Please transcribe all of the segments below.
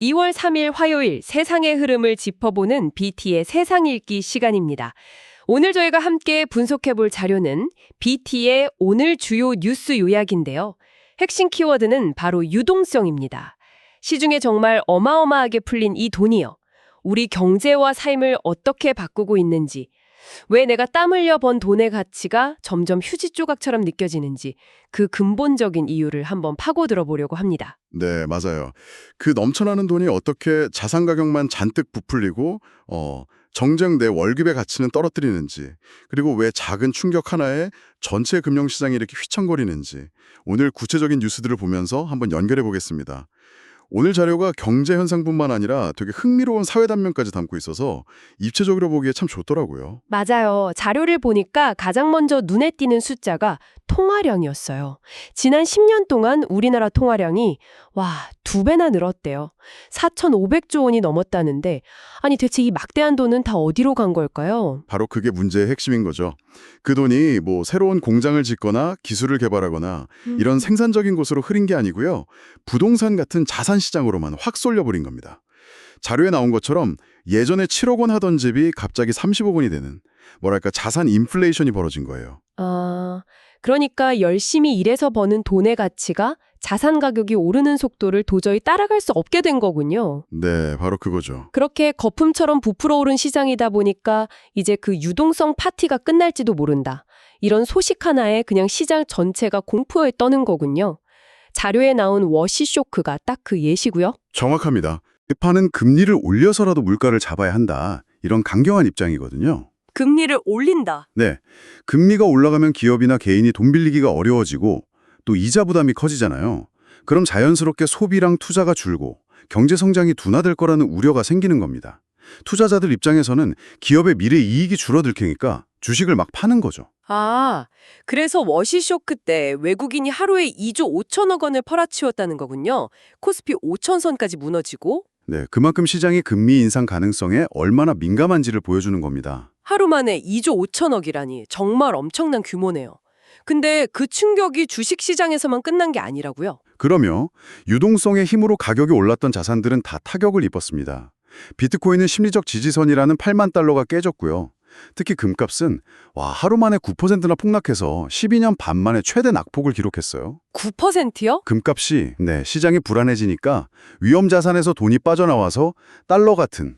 2월 3일 화요일 세상의 흐름을 짚어보는 BT의 세상 읽기 시간입니다. 오늘 저희가 함께 분석해볼 자료는 BT의 오늘 주요 뉴스 요약인데요. 핵심 키워드는 바로 유동성입니다. 시중에 정말 어마어마하게 풀린 이 돈이요. 우리 경제와 삶을 어떻게 바꾸고 있는지, 왜 내가 땀 흘려 번 돈의 가치가 점점 휴지 조각처럼 느껴지는지 그 근본적인 이유를 한번 파고들어 보려고 합니다. 네, 맞아요. 그 넘쳐나는 돈이 어떻게 자산 가격만 잔뜩 부풀리고 정작 내 월급의 가치는 떨어뜨리는지, 그리고 왜 작은 충격 하나에 전체 금융시장이 이렇게 휘청거리는지 오늘 구체적인 뉴스들을 보면서 한번 연결해 보겠습니다. 오늘 자료가 경제 현상뿐만 아니라 되게 흥미로운 사회 단면까지 담고 있어서 입체적으로 보기에 참 좋더라고요. 맞아요. 자료를 보니까 가장 먼저 눈에 띄는 숫자가 통화량이었어요. 지난 10년 동안 우리나라 통화량이 2배나 늘었대요. 4,500조 원이 넘었다는데 아니 대체 이 막대한 돈은 다 어디로 간 걸까요? 바로 그게 문제의 핵심인 거죠. 그 돈이 뭐 새로운 공장을 짓거나 기술을 개발하거나 이런 생산적인 곳으로 흐린 게 아니고요. 부동산 같은 자산 시장으로만 확 쏠려버린 겁니다. 자료에 나온 것처럼 예전에 7억 원 하던 집이 갑자기 30억 원이 되는 뭐랄까 자산 인플레이션이 벌어진 거예요. 그러니까 열심히 일해서 버는 돈의 가치가 자산 가격이 오르는 속도를 도저히 따라갈 수 없게 된 거군요. 네, 바로 그거죠. 그렇게 거품처럼 부풀어 오른 시장이다 보니까 이제 그 유동성 파티가 끝날지도 모른다. 이런 소식 하나에 그냥 시장 전체가 공포에 떠는 거군요. 자료에 나온 워시 쇼크가 딱 그 예시고요. 정확합니다. 판은 금리를 올려서라도 물가를 잡아야 한다. 이런 강경한 입장이거든요. 금리를 올린다. 네, 금리가 올라가면 기업이나 개인이 돈 빌리기가 어려워지고 또 이자 부담이 커지잖아요. 그럼 자연스럽게 소비랑 투자가 줄고 경제 성장이 둔화될 거라는 우려가 생기는 겁니다. 투자자들 입장에서는 기업의 미래 이익이 줄어들 테니까 주식을 막 파는 거죠. 그래서 워시 쇼크 때 외국인이 하루에 2조 5천억 원을 팔아치웠다는 거군요. 코스피 5천선까지 무너지고 네, 그만큼 시장이 금리 인상 가능성에 얼마나 민감한지를 보여주는 겁니다. 하루 만에 2조 5천억이라니 정말 엄청난 규모네요. 근데 그 충격이 주식시장에서만 끝난 게 아니라고요? 그러며 유동성의 힘으로 가격이 올랐던 자산들은 다 타격을 입었습니다. 비트코인은 심리적 지지선이라는 8만 달러가 깨졌고요. 특히 금값은 하루 만에 9%나 폭락해서 12년 반 만에 최대 낙폭을 기록했어요. 9%요? 금값이 시장이 불안해지니까 위험 자산에서 돈이 빠져나와서 달러 같은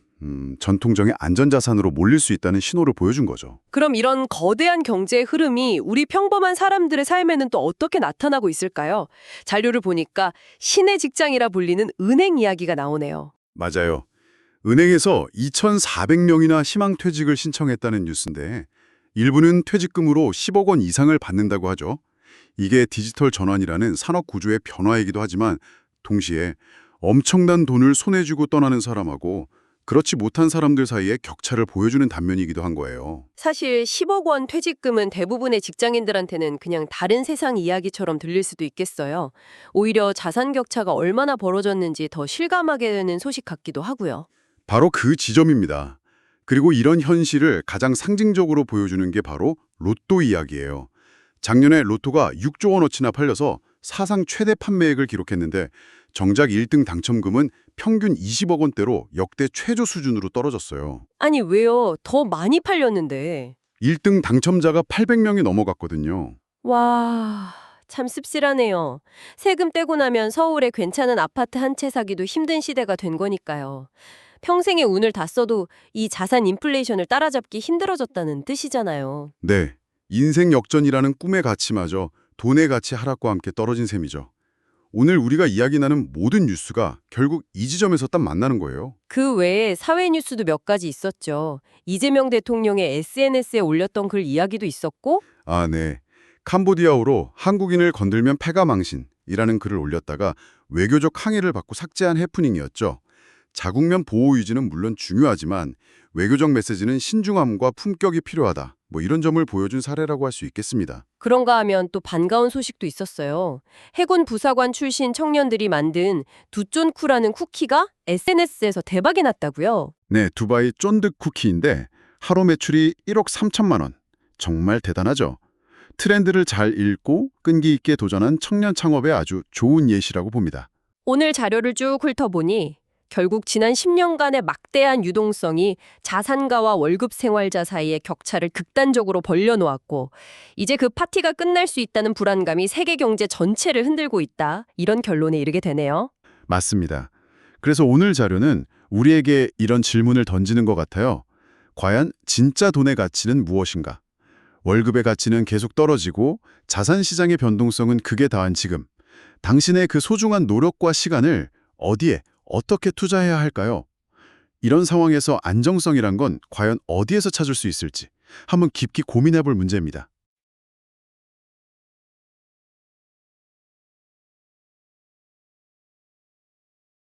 전통적인 안전자산으로 몰릴 수 있다는 신호를 보여준 거죠. 그럼 이런 거대한 경제의 흐름이 우리 평범한 사람들의 삶에는 또 어떻게 나타나고 있을까요? 자료를 보니까 신의 직장이라 불리는 은행 이야기가 나오네요. 맞아요. 은행에서 2,400명이나 희망퇴직을 신청했다는 뉴스인데 일부는 퇴직금으로 10억 원 이상을 받는다고 하죠. 이게 디지털 전환이라는 산업 구조의 변화이기도 하지만 동시에 엄청난 돈을 손에 쥐고 떠나는 사람하고 그렇지 못한 사람들 사이에 격차를 보여주는 단면이기도 한 거예요. 사실 10억 원 퇴직금은 대부분의 직장인들한테는 그냥 다른 세상 이야기처럼 들릴 수도 있겠어요. 오히려 자산 격차가 얼마나 벌어졌는지 더 실감하게 되는 소식 같기도 하고요. 바로 그 지점입니다. 그리고 이런 현실을 가장 상징적으로 보여주는 게 바로 로또 이야기예요. 작년에 로또가 6조 원어치나 팔려서 사상 최대 판매액을 기록했는데 정작 1등 당첨금은 평균 20억 원대로 역대 최저 수준으로 떨어졌어요. 아니 왜요? 더 많이 팔렸는데. 1등 당첨자가 800명이 넘어갔거든요. 와, 참 씁쓸하네요. 세금 떼고 나면 서울에 괜찮은 아파트 한 채 사기도 힘든 시대가 된 거니까요. 평생의 운을 다 써도 이 자산 인플레이션을 따라잡기 힘들어졌다는 뜻이잖아요. 네, 인생 역전이라는 꿈의 가치마저 돈의 가치 하락과 함께 떨어진 셈이죠. 오늘 우리가 이야기 나눈 모든 뉴스가 결국 이 지점에서 딱 만나는 거예요. 그 외에 사회 뉴스도 몇 가지 있었죠. 이재명 대통령의 SNS에 올렸던 글 이야기도 있었고, 네. 캄보디아어로 한국인을 건들면 패가 망신이라는 글을 올렸다가 외교적 항의를 받고 삭제한 해프닝이었죠. 자국면 보호 유지는 물론 중요하지만 외교적 메시지는 신중함과 품격이 필요하다. 이런 점을 보여준 사례라고 할 수 있겠습니다. 그런가 하면 또 반가운 소식도 있었어요. 해군 부사관 출신 청년들이 만든 두쫀쿠라는 쿠키가 SNS에서 대박이 났다고요. 네, 두바이 쫀득 쿠키인데 하루 매출이 1억 3천만 원. 정말 대단하죠. 트렌드를 잘 읽고 끈기 있게 도전한 청년 창업에 아주 좋은 예시라고 봅니다. 오늘 자료를 쭉 훑어보니 결국 지난 10년간의 막대한 유동성이 자산가와 월급 생활자 사이의 격차를 극단적으로 벌려놓았고 이제 그 파티가 끝날 수 있다는 불안감이 세계 경제 전체를 흔들고 있다. 이런 결론에 이르게 되네요. 맞습니다. 그래서 오늘 자료는 우리에게 이런 질문을 던지는 것 같아요. 과연 진짜 돈의 가치는 무엇인가? 월급의 가치는 계속 떨어지고 자산 시장의 변동성은 극에 다한 지금. 당신의 그 소중한 노력과 시간을 어디에, 어떻게 투자해야 할까요? 이런 상황에서 안정성이란 건 과연 어디에서 찾을 수 있을지 한번 깊이 고민해 볼 문제입니다.